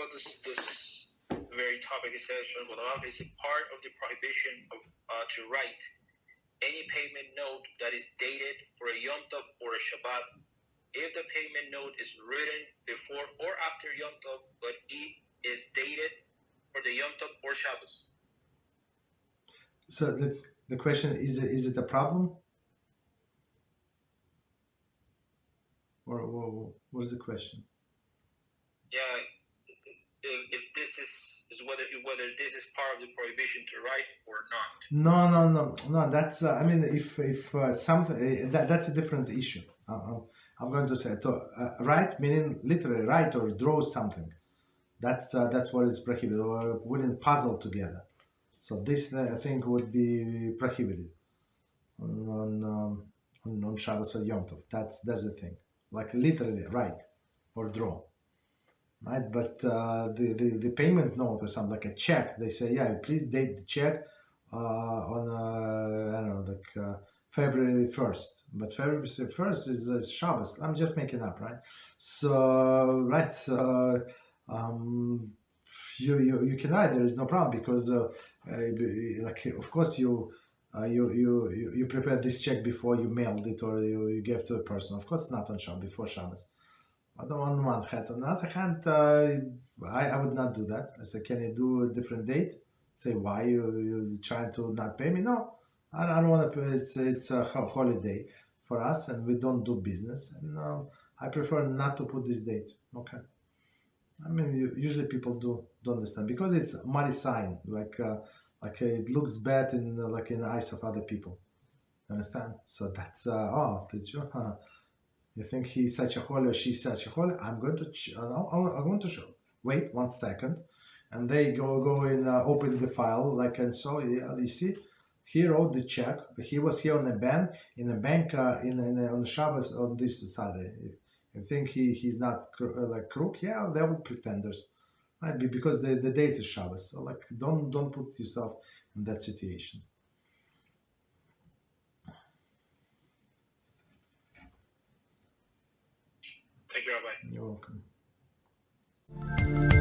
about this very topic. It says, is it part of the prohibition of to write any payment note that is dated for a Yom Tov or a Shabbat if the payment note is written before or after Yom Tov, but it is dated for the Yom Tov or Shabbos? So the question is it a problem? Or what is the question? Yeah, if this is whether this is part of the prohibition to write or not. No. That's I mean, if something that's a different issue. I'm going to say write meaning literally write or draw something. That's what is prohibited, or putting puzzle together. So this I think would be prohibited on Shabbos or Yom Tov. That's the thing. Like literally write or draw, right? But the payment note or something like a check, they say, yeah, please date the check on I don't know, like February 1st. But February 1st is Shabbos. I'm just making up, right? So right, so you can write. There is no problem because like of course you prepare this check before you mailed it or you gave to a person. Of course, not on Shabbos, before Shabbos. But on one hand, on the other hand, I would not do that. I say, can you do a different date? Say, why you trying to not pay me? No, I don't want to pay. It's a holiday for us, and we don't do business. And I prefer not to put this date. Okay. I mean, usually people do understand because it's money sign. Like it looks bad in like in the eyes of other people. Understand? So that's did you? You think he's such a holy or she's such a holy? I'm going to I'm going to show. Wait 1 second, and they go and open the file like, and so yeah, you see, he wrote the check. He was here on the bank on the Shabbos on this Saturday. You think he's not like crook? Yeah, they're all pretenders, right? Because the date is Shabbos. So like, don't put yourself in that situation. Thank you, Rabbi. You're welcome.